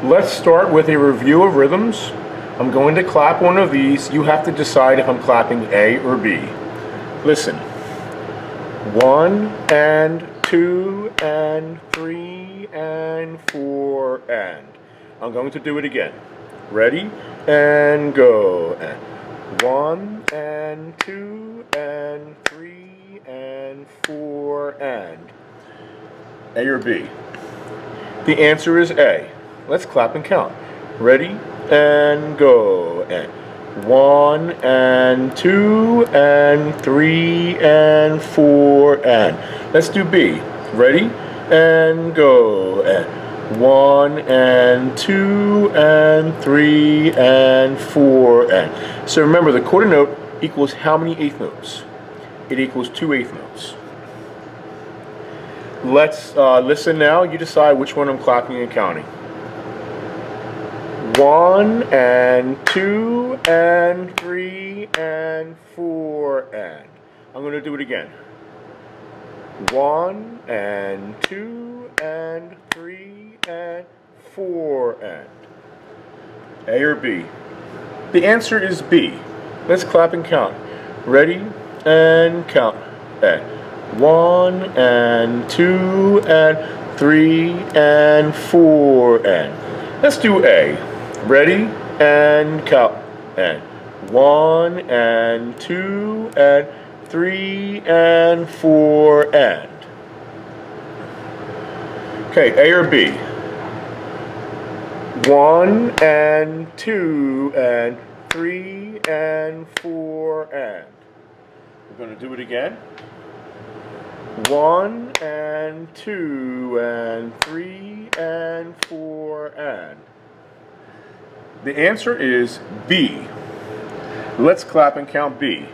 Let's start with a review of rhythms. I'm going to clap one of these. You have to decide if I'm clapping A or B. Listen. 1 and 2 and 3 and 4 and. I'm going to do it again. Ready? And go. And 1 and 2 and 3 and 4 and. A or B? The answer is A. Let's clap and count. Ready? And go. And 1 and 2 and 3 and 4 and. Let's do B. Ready? And go. And 1 and 2 and 3 and 4 and. So remember, the quarter note equals how many eighth notes? It equals 2 eighth notes. Let's listen now. You decide which one I'm clapping and counting. 1 and 2 and 3 and 4 and. I'm going to do it again. 1 and 2 and 3 and 4 and. A or B? The answer is B. Let's clap and count. Ready? And count. A. 1 and 2 and 3 and 4 and. Let's do A. Ready? And count. And 1 and 2 and 3 and 4 and. Okay, A or B? 1 and 2 and 3 and 4 and. We're going to do it again. 1 and 2 and 3 and 4 and. The answer is B. Let's clap and count B.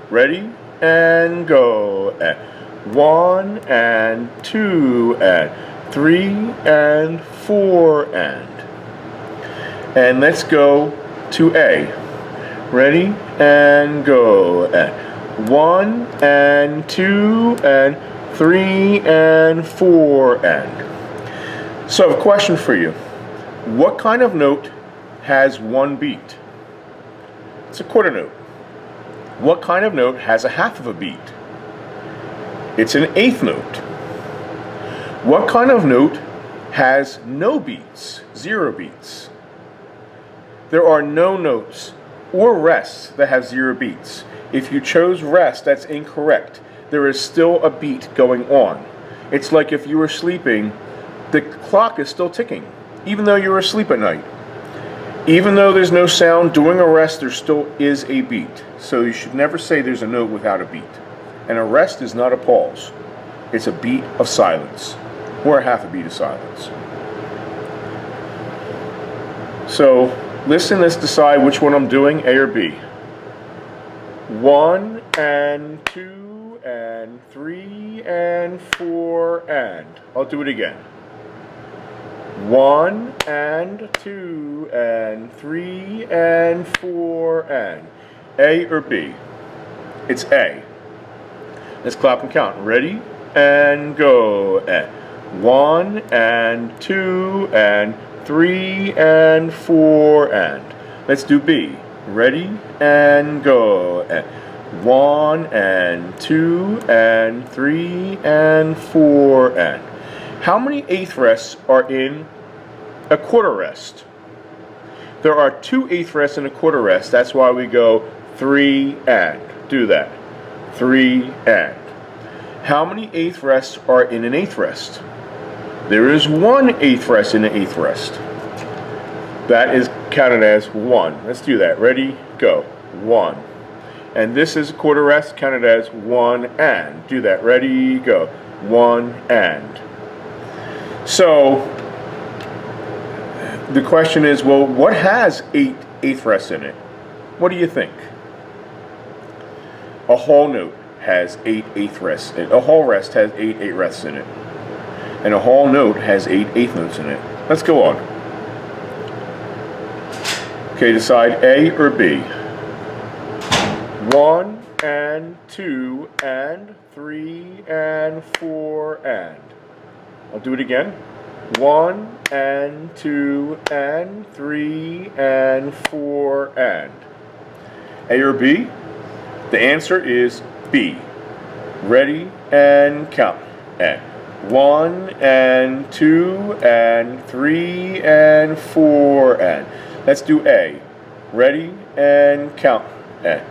Ready? And go. And 1 and 2 and 3 and 4 and. And let's go to A. Ready? And go. And 1 and 2 and 3 and 4 and. So I have a question for you. What kind of note has one beat? It's a quarter note. What kind of note has a half of a beat? It's an eighth note. What kind of note has no beats, 0 beats? There are no notes or rests that have 0 beats. If you chose rest, that's incorrect. There is still a beat going on. It's like if you were sleeping, the clock is still ticking, even though you were asleep at night. Even though there's no sound during a rest, there still is a beat. So you should never say there's a note without a beat. And a rest is not a pause. It's a beat of silence, or a half a beat of silence. So listen, let's decide which one I'm doing, A or B. 1 and 2 and 3 and 4 and. I'll do it again. 1 and 2 and 3 and 4 and. A or B? It's A. Let's clap and count. Ready? And go. And 1 and 2 and 3 and 4 and. Let's do B. Ready? And go. And 1 and 2 and 3 and 4 and. How many eighth rests are in a quarter rest? There are 2 eighth rests in a quarter rest. That's why we go 3 and. Do that. 3 and. How many eighth rests are in an eighth rest? There is 1 eighth rest in an eighth rest. That is counted as 1. Let's do that. Ready? Go. 1. And this is a quarter rest, counted as 1 and. Do that. Ready? Go. 1 and. So the question is, well, what has 8 eighth rests in it? What do you think? A whole note has 8 eighth rests. A whole rest has 8 eighth rests in it. And a whole note has 8 eighth notes in it. Let's go on. Okay, decide A or B. 1 and 2 and 3 and 4 and. I'll do it again. 1 and 2 and 3 and 4 and. A or B? The answer is B. Ready and count. And 1 and 2 and 3 and 4 and. Let's do A. Ready and count. And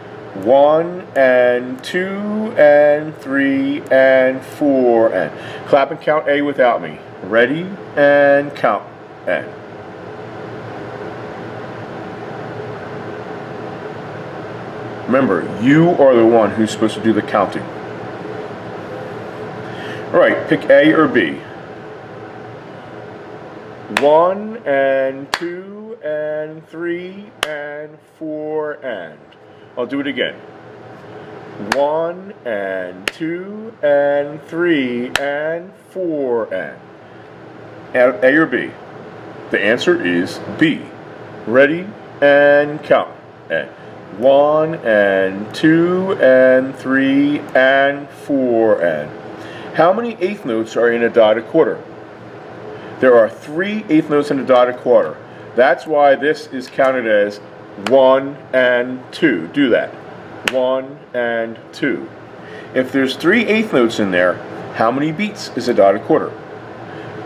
1 and 2 and 3 and 4 and. Clap and count A without me. Ready and count. And. Remember, you are the one who's supposed to do the counting. All right, pick A or B. 1 and 2 and 3 and 4 and. I'll do it again. 1 and 2 and 3 and 4 and. A or B? The answer is B. Ready and count. And 1 and 2 and 3 and 4 and. How many eighth notes are in a dotted quarter? There are 3 eighth notes in a dotted quarter. That's why this is counted as 1 and 2. Do that. 1 and 2. If there's 3 eighth notes in there, how many beats is a dotted quarter?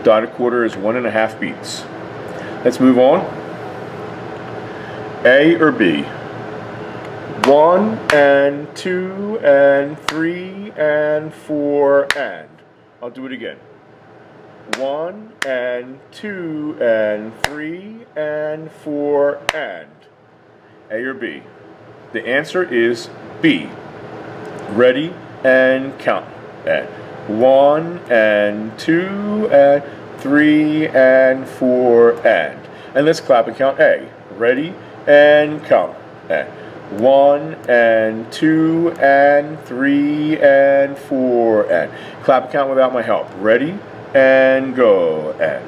Dotted quarter is 1.5 beats. Let's move on. A or B? 1 and 2 and 3 and 4 and. I'll do it again. 1 and 2 and 3 and 4 and. A or B? The answer is B. Ready and count. And 1 and 2 and 3 and 4 and. And let's clap and count A. Ready and count. And 1 and 2 and 3 and 4 and. Clap and count without my help. Ready and go. And.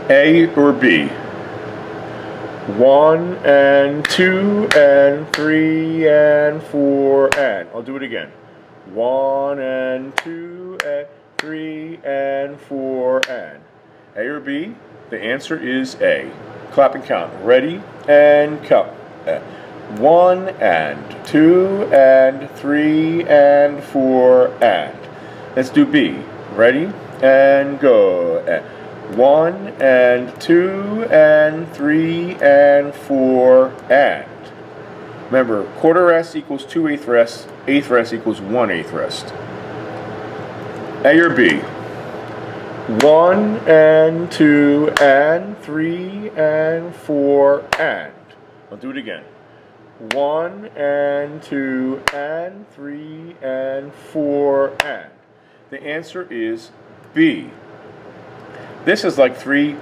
A or B? 1 and 2 and 3 and 4 and. I'll do it again. 1 and 2 and 3 and 4 and. A or B? The answer is A. Clap and count. Ready and count. 1 and 2 and 3 and 4 and. Let's do B. Ready and go. 1 and 2 and 3 and 4 and. Remember, quarter rest equals 2 eighth rests, eighth rest equals 1 eighth rest. A or B? 1 and 2 and 3 and 4 and. I'll do it again. 1 and 2 and 3 and 4 and. The answer is B. This is like 3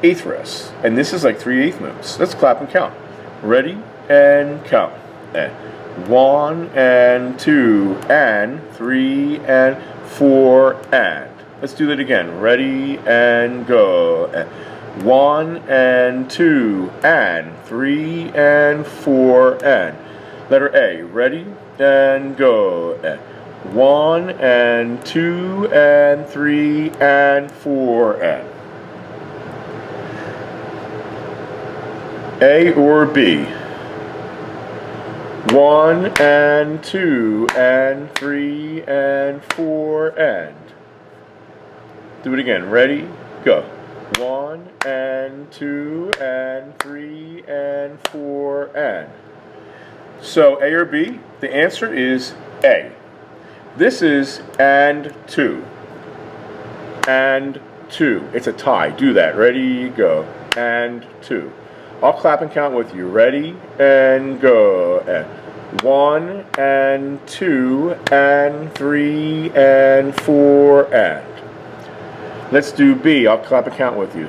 eighth rests, and this is like 3 eighth notes. Let's clap and count. Ready and count. 1 and 2 and 3 and 4 and. Let's do that again. Ready and go. 1 and 2 and 3 and 4 and. Letter A. Ready and go. 1 and 2 and 3 and 4 and. A or B? 1 and 2 and 3 and 4 and. Do it again. Ready? Go. 1 and 2 and 3 and 4 and. So A or B? The answer is A. This is and 2. And 2. It's a tie. Do that. Ready? Go. And 2. I'll clap and count with you. Ready? And go. 1 and 2 and 3 and 4 and. Let's do B. I'll clap and count with you.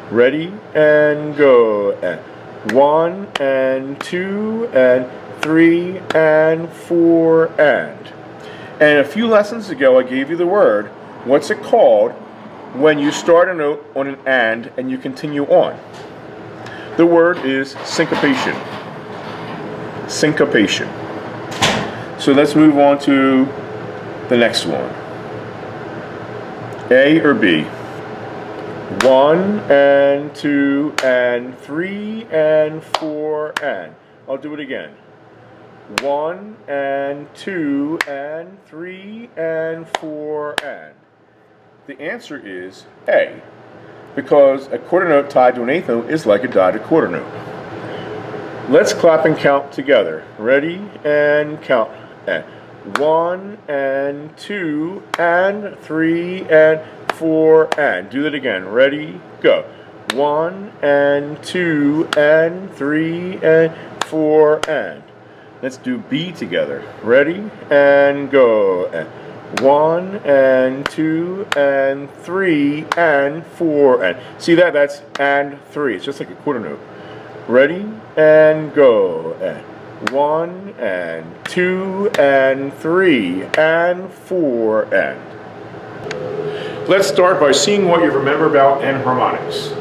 Ready and go. 1 and 2 and 3 and 4 and. And a few lessons ago I gave you the word. What's it called when you start a note on an and you continue on? The word is syncopation. Syncopation. So let's move on to the next one. A or B? 1 and 2 and 3 and 4 and. I'll do it again. 1 and 2 and 3 and 4 and. The answer is A, because a quarter note tied to an eighth note is like a dotted quarter note. Let's clap and count together. Ready? And count. And 1 and 2 and 3 and 4 and. Do that again. Ready? Go. 1 and 2 and 3 and 4 and. Let's do B together. Ready? And go. And 1 and 2 and 3 and 4 and. See that? That's and 3. It's just like a quarter note. Ready? And go. And 1 and 2 and 3 and 4 and. Let's start by seeing what you remember about enharmonics.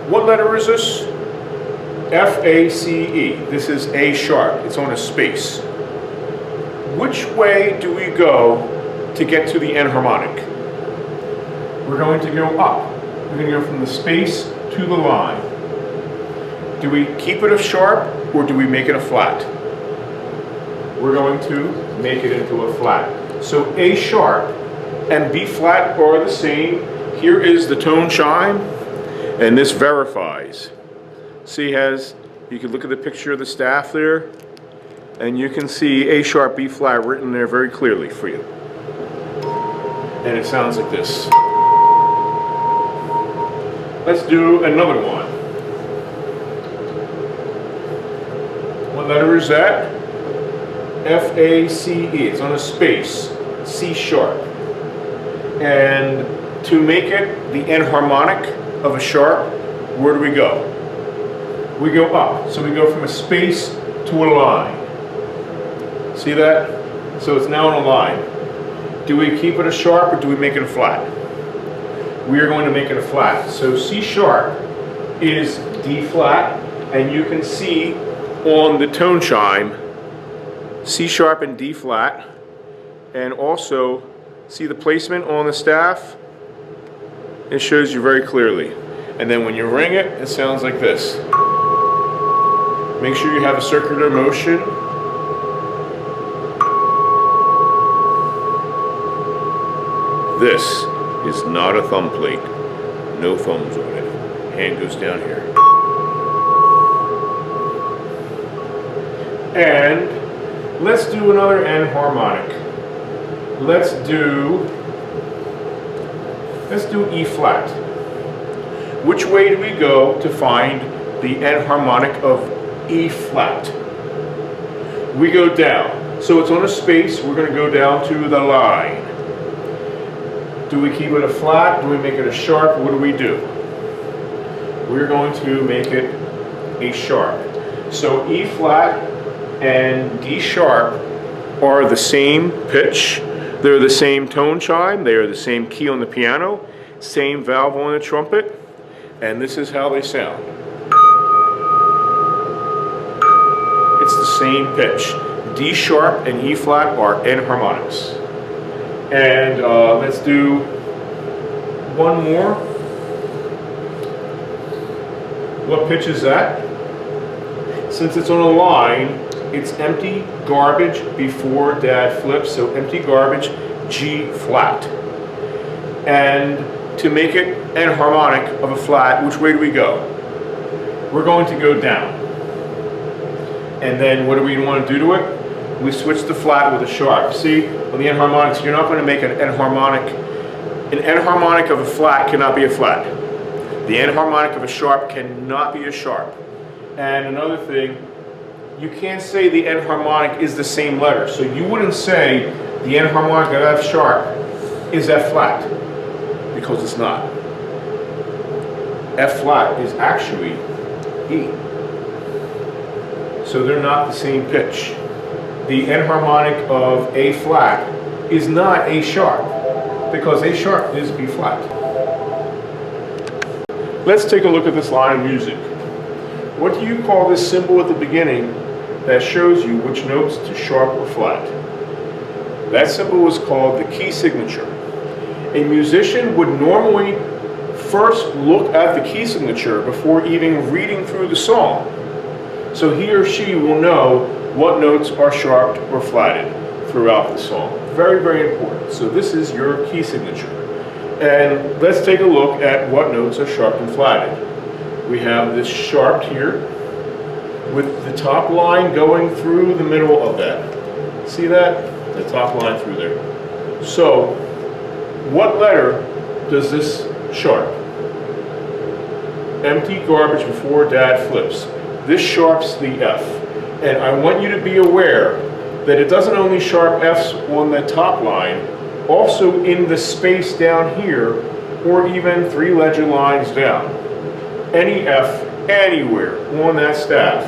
What letter is this? F-A-C-E. This is A sharp. It's on a space. Which way do we go to get to the enharmonic? We're going to go up. We're going to go from the space to the line. Do we keep it a sharp or do we make it a flat? We're going to make it into a flat. So A sharp and B flat are the same. Here is the tone chime, and this verifies. See, you can look at the picture of the staff there, and you can see A sharp, B flat written there very clearly for you. And it sounds like this. Let's do another one. What letter is that? F-A-C-E. It's on a space. C sharp. And to make it the enharmonic of a sharp, where do we go? We go up. So we go from a space to a line. See that? So it's now on a line. Do we keep it a sharp or do we make it a flat? We are going to make it a flat. So C sharp is D flat, and you can see on the tone chime C sharp and D flat, and also see the placement on the staff. It shows you very clearly. And then when you ring it, it sounds like this. Make sure you have a circular motion. This is not a thumb plate. No thumbs on it. Hand goes down here. And let's do another enharmonic. Let's do E flat. Which way do we go to find the enharmonic of E flat? We go down. So it's on a space. We're going to go down to the line. Do we keep it a flat? Do we make it a sharp? What do we do? We're going to make it a sharp. So E flat and D sharp are the same pitch. They're the same tone chime. They are the same key on the piano, same valve on the trumpet, and this is how they sound. It's the same pitch. D sharp and E flat are enharmonics. And let's do one more. What pitch is that? Since it's on a line, it's empty garbage before dad flips, so empty garbage, G flat. And to make it enharmonic of a flat, which way do we go? We're going to go down. And then what do we want to do to it? We switch the flat with a sharp. See, on the enharmonics, you're not going to make an enharmonic. An enharmonic of a flat cannot be a flat. The enharmonic of a sharp cannot be a sharp. And another thing, you can't say the enharmonic is the same letter. So you wouldn't say the enharmonic of F sharp is F flat, because it's not. F flat is actually E. So they're not the same pitch. The enharmonic of A flat is not A sharp, because A sharp is B flat. Let's take a look at this line of music. What do you call this symbol at the beginning that shows you which notes to sharp or flat? That symbol is called the key signature. A musician would normally first look at the key signature before even reading through the song. So he or she will know what notes are sharped or flatted throughout the song. Very, very important. So this is your key signature. And let's take a look at what notes are sharped and flatted. We have this sharped here with the top line going through the middle of that. See that? The top line through there. So what letter does this sharp? Empty garbage before dad flips. This sharps the F. And I want you to be aware that it doesn't only sharp Fs on the top line, also in the space down here, or even 3 ledger lines down. Any F anywhere on that staff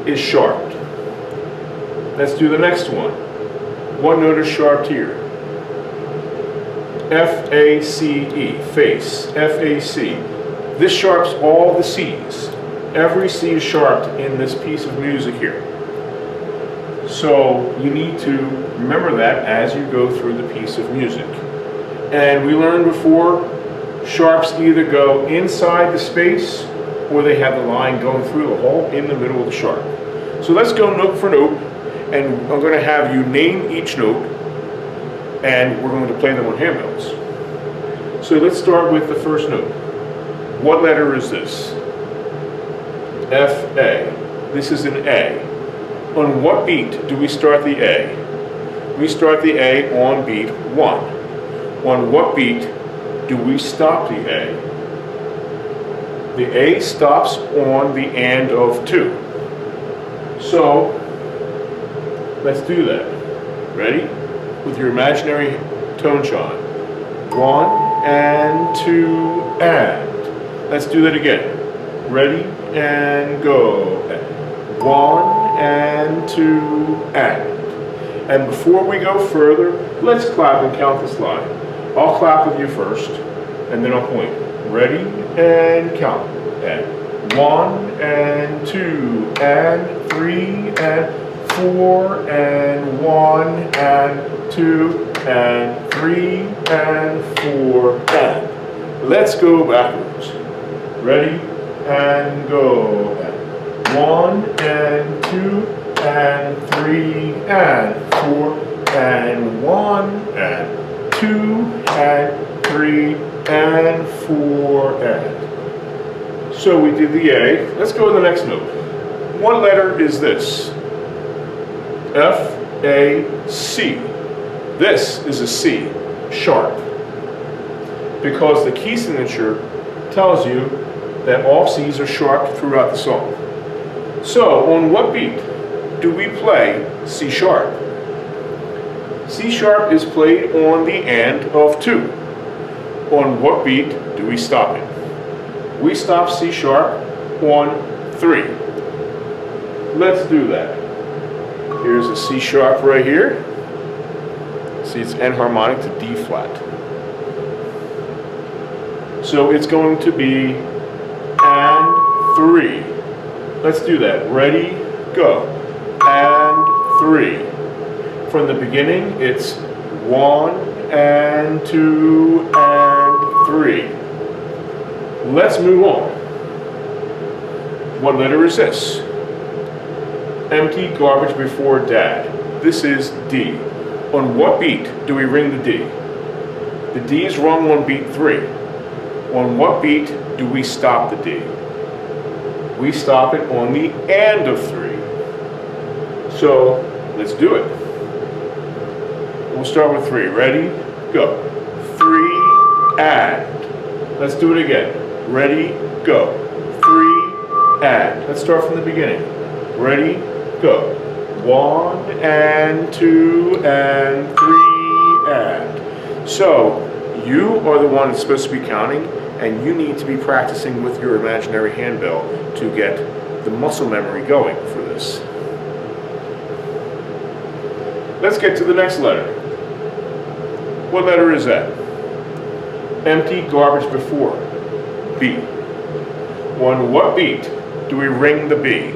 is sharped. Let's do the next one. What note is sharped here? F-A-C-E, face, F-A-C. This sharps all the C's. Every C is sharped in this piece of music here. So you need to remember that as you go through the piece of music. And we learned before, sharps either go inside the space or they have the line going through the hole in the middle of the sharp. So let's go note for note, and I'm going to have you name each note, and we're going to play them on handbells. So let's start with the first note. What letter is this? F-A. This is an A. On what beat do we start the A? We start the A on beat 1. On what beat do we stop the A? The A stops on the and of 2. So let's do that. Ready? With your imaginary tone chime. 1 and 2 and. Let's do that again. Ready and go. 1 and 2 and. And before we go further, let's clap and count this line. I'll clap with you first, and then I'll point. Ready and count. And 1 and 2 and 3 and 4 and 1 and 2 and 3 and 4 and. Let's go backwards. Ready and go. And 1 and 2 and 3 and 4 and 1 and 2 and 3 and 4 and. So we did the A. Let's go to the next note. What letter is this? F-A-C. This is a C, sharp, because the key signature tells you that all C's are sharp throughout the song. So, on what beat do we play C sharp? C sharp is played on the and of 2. On what beat do we stop it? We stop C sharp on 3. Let's do that. Here's a C sharp right here. See, it's enharmonic to D flat. So it's going to be and 3. Let's do that. Ready, go. And 3. From the beginning, it's 1 and 2 and 3. Let's move on. What letter is this? Empty garbage before dad. This is D. On what beat do we ring the D? The D is rung on beat 3. On what beat do we stop the D? We stop it on the and of 3. So let's do it. We'll start with 3. Ready? Go. 3 and. Let's do it again. Ready? Go. 3 and. Let's start from the beginning. Ready? Go. 1 and 2 and 3 and. So you are the one that's supposed to be counting, and you need to be practicing with your imaginary handbell to get the muscle memory going for this. Let's get to the next letter. What letter is that? Empty garbage before. B. On what beat do we ring the B?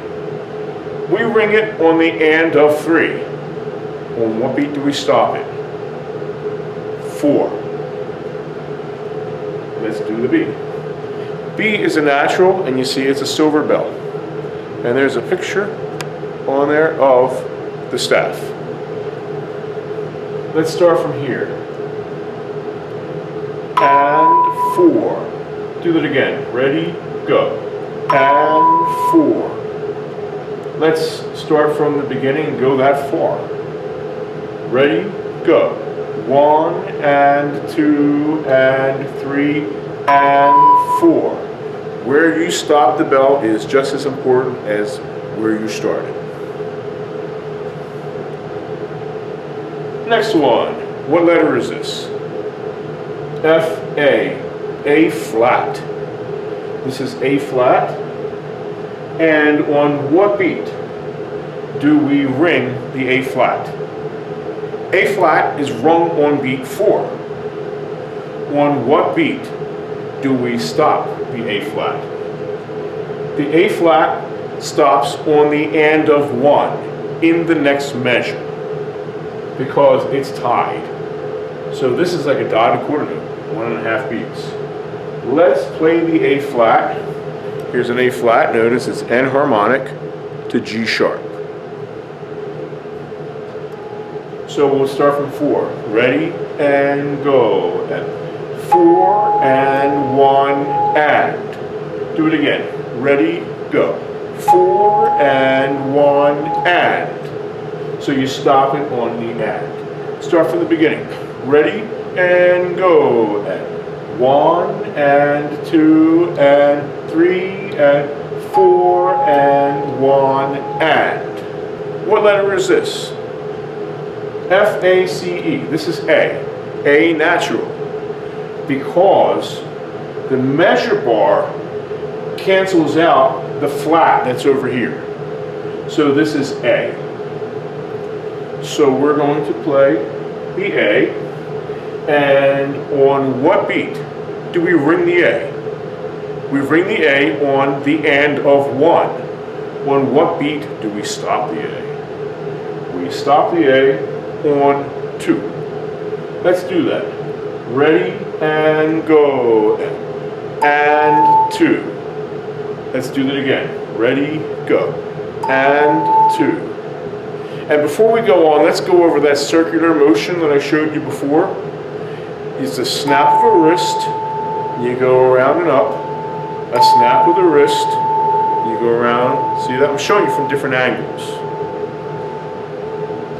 We ring it on the and of 3. On what beat do we stop it? 4. Let's do the B. B is a natural, and you see it's a silver bell. And there's a picture on there of the staff. Let's start from here. And 4. Do that again. Ready, go. And 4. Let's start from the beginning and go that far. Ready, go. 1 and 2 and 3 and 4. Where you stop the bell is just as important as where you started. Next one. What letter is this? F, A flat. This is A flat. And on what beat do we ring the A flat? A flat is rung on beat 4. On what beat do we stop the A flat? The A flat stops on the end of 1 in the next measure because it's tied. So this is like a dotted quarter note, 1.5 beats. Let's play the A flat. Here's an A flat. Notice it's enharmonic to G sharp. So we'll start from 4. Ready and go. And 4 and 1 and. Do it again. Ready, go. 4 and 1 and. So you stop it on the and. Start from the beginning. Ready and go. And 1 and 2 and 3 and 4 and 1 and. What letter is this? F-A-C-E. This is A natural, because the measure bar cancels out the flat that's over here. So this is A. So we're going to play the A, and on what beat do we ring the A? We ring the A on the and of 1. On what beat do we stop the A? We stop the A on 2. Let's do that. Ready and go. And 2. Let's do that again. Ready, go. And 2. And before we go on, let's go over that circular motion that I showed you before. It's a snap of a wrist. You go around and up. A snap of the wrist. You go around. See that? I'm showing you from different angles.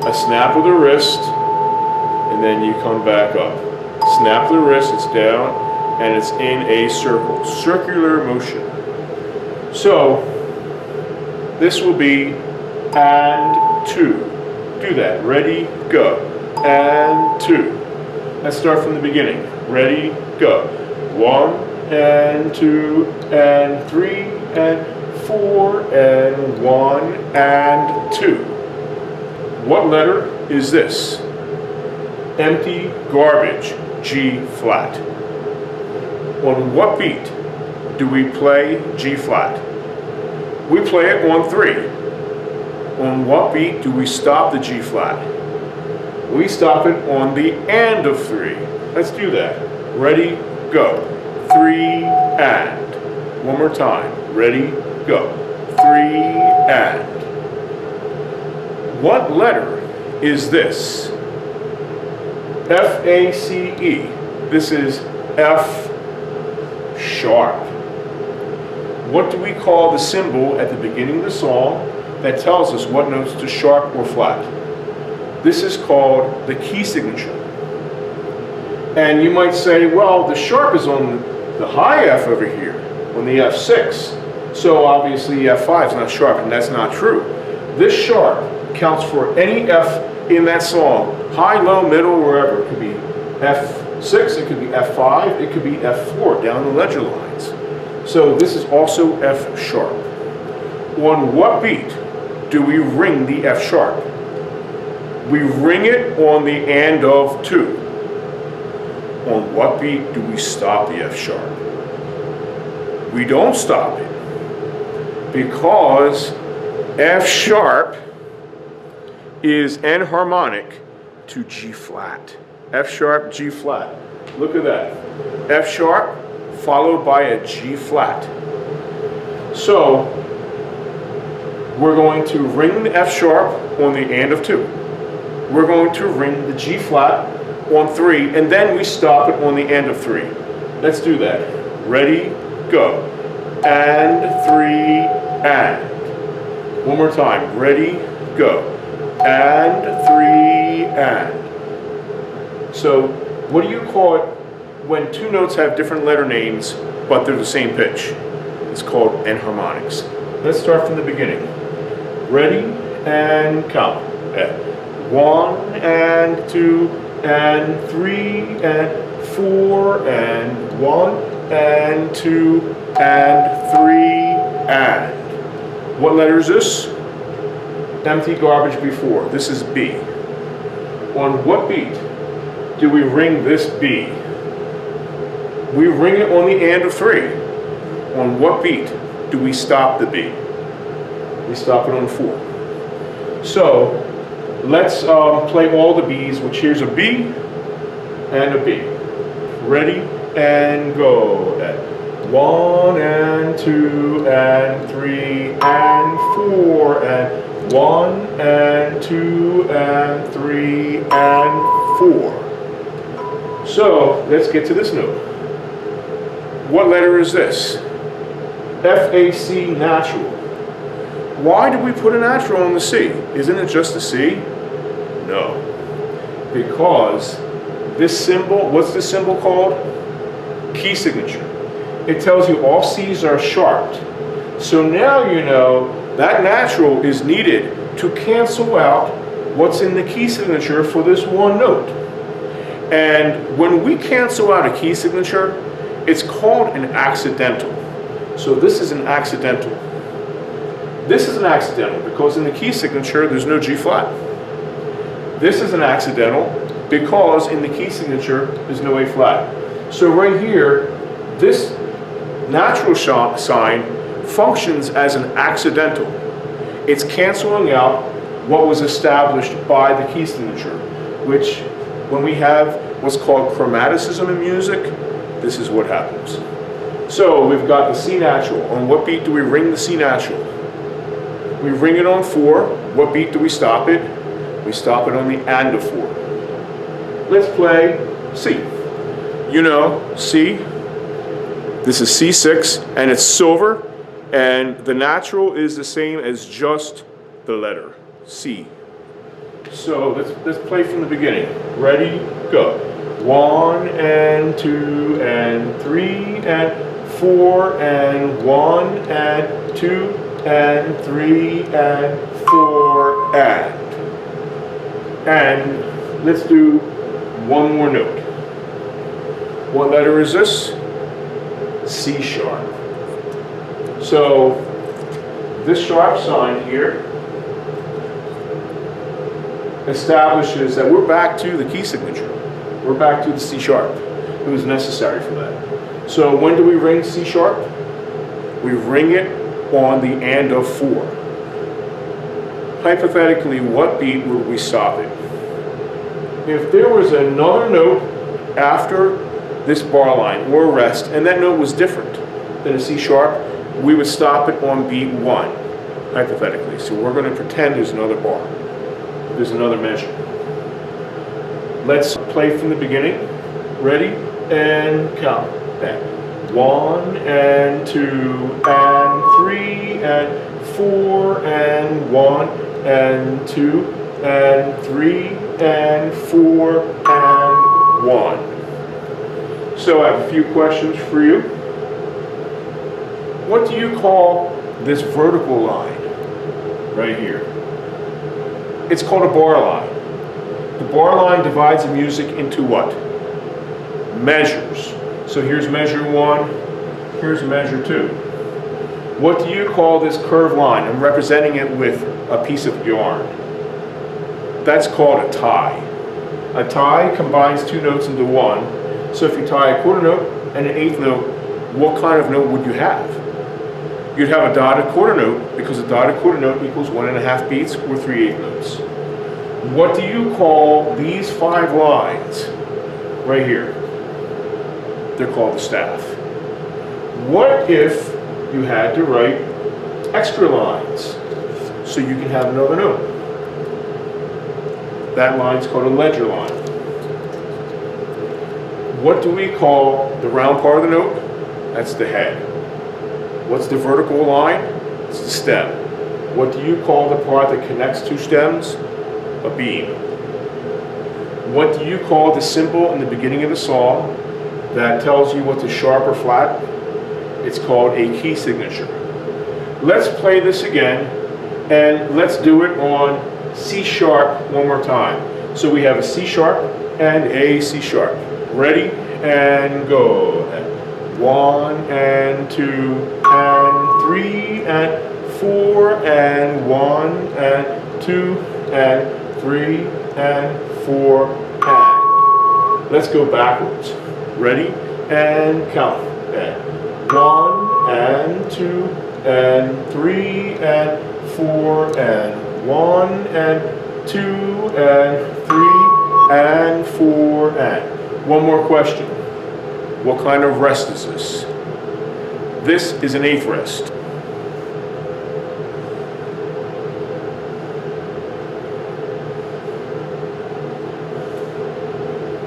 A snap of the wrist, and then you come back up. Snap of the wrist, it's down, and it's in a circle. Circular motion. So, this will be and 2. Do that. Ready, go. And 2. Let's start from the beginning. Ready, go. 1 and 2 and 3 and 4 and 1 and 2. What letter is this? Empty garbage, G flat. On what beat do we play G flat? We play it on 3. On what beat do we stop the G flat? We stop it on the and of 3. Let's do that. Ready, go. 3 and. One more time. Ready, go. 3 and. What letter is this? F-A-C-E. This is F sharp. What do we call the symbol at the beginning of the song that tells us what notes to sharp or flat? This is called the key signature. And you might say, well, the sharp is on the high F over here, on the F6. So obviously F5 is not sharp, and that's not true. This sharp counts for any F in that song, high, low, middle, wherever. It could be F6, it could be F5, it could be F4 down the ledger lines. So this is also F sharp. On what beat do we ring the F sharp? We ring it on the and of 2. On what beat do we stop the F sharp? We don't stop it, because F sharp is enharmonic to G flat. F sharp, G flat. Look at that. F sharp followed by a G flat. So we're going to ring the F sharp on the and of 2. We're going to ring the G flat on 3, and then we stop it on the and of 3. Let's do that. Ready, go. And 3, and. One more time. Ready, go. And 3, and. So what do you call it when two notes have different letter names but they're the same pitch? It's called enharmonics. Let's start from the beginning. Ready, and count. 1 and 2 and 3 and 4 and 1 and 2 and 3 and. What letter is this? Empty garbage before. This is B. On what beat do we ring this B? We ring it on the and of 3. On what beat do we stop the B? We stop it on 4. So let's play all the B's, which here's a B and a B. Ready, and go. 1 and 2 and 3 and 4 and 1 and 2 and 3 and 4. So let's get to this note. What letter is this? F-A-C, natural. Why do we put a natural on the C? Isn't it just a C? No. Because this symbol, what's this symbol called? Key signature. It tells you all C's are sharped. So now you know that natural is needed to cancel out what's in the key signature for this one note. And when we cancel out a key signature, it's called an accidental. So this is an accidental. This is an accidental because in the key signature there's no G flat. This is an accidental because in the key signature there's no A flat. So right here, this natural sign functions as an accidental. It's canceling out what was established by the key signature, which when we have what's called chromaticism in music, this is what happens. So we've got the C natural. On what beat do we ring the C natural? We ring it on 4. What beat do we stop it? We stop it on the and of 4. Let's play C. You know, C. This is C6, and it's silver, and the natural is the same as just the letter C. So let's play from the beginning. Ready, go. 1 and 2 and 3 and 4 and 1 and 2 and 3 and 4 and. And let's do one more note. What letter is this? C sharp. So this sharp sign here establishes that we're back to the key signature. We're back to the C sharp. It was necessary for that. So when do we ring C sharp? We ring it on the and of 4. Hypothetically, what beat would we stop it? If there was another note after this bar line or rest, and that note was different than a C sharp, we would stop it on beat 1, hypothetically. So we're going to pretend there's another bar. There's another measure. Let's play from the beginning. Ready, and count. 1 and 2 and 3 and 4 and 1 and 2 and 3 and 4 and 1. So I have a few questions for you. What do you call this vertical line right here? It's called a bar line. The bar line divides the music into what? Measures. So here's measure 1, here's measure 2. What do you call this curved line? I'm representing it with a piece of yarn. That's called a tie. A tie combines two notes into one. So if you tie a quarter note and an eighth note, what kind of note would you have? You'd have a dotted quarter note, because a dotted quarter note equals 1.5 beats or 3/8 notes. What do you call these 5 lines right here? They're called the staff. What if you had to write extra lines so you can have another note? That line's called a ledger line. What do we call the round part of the note? That's the head. What's the vertical line? It's the stem. What do you call the part that connects 2 stems? A beam. What do you call the symbol in the beginning of the song that tells you what's a sharp or flat? It's called a key signature. Let's play this again, and let's do it on C sharp one more time. So we have a C sharp and a C sharp. Ready? And go. 1 and 2 and 3 and 4 and 1 and 2 and 3 and 4 and. Let's go backwards. Ready? And count. And 1 and 2 and 3 and 4 and 1 and 2 and 3 and 4 and. One more question. What kind of rest is this? This is an 8th rest.